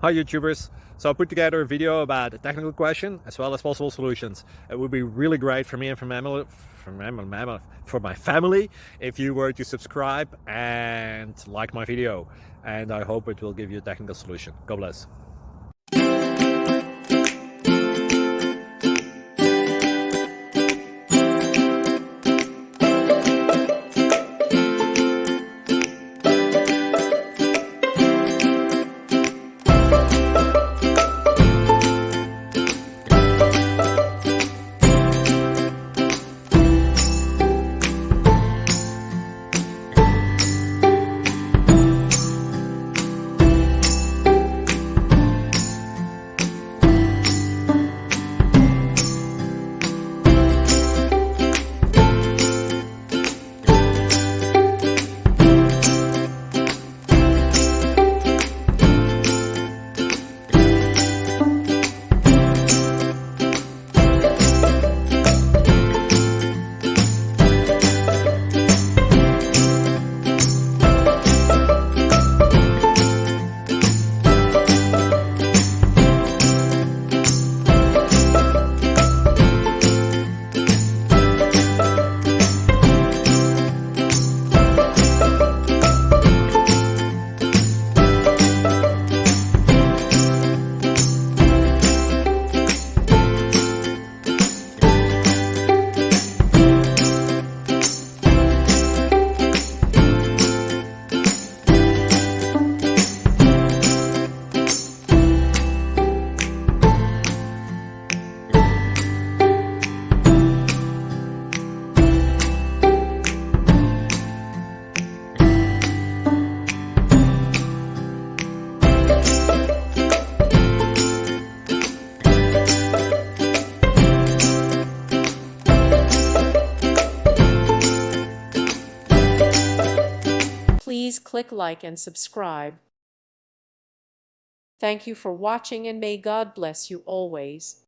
Hi YouTubers! So I put together a video about a technical question as well as possible solutions. It would be really great for me and for my family if you were to subscribe and like my video, and I hope it will give you a technical solution. God bless. Please click like and subscribe. Thank you for watching, and may God bless you always.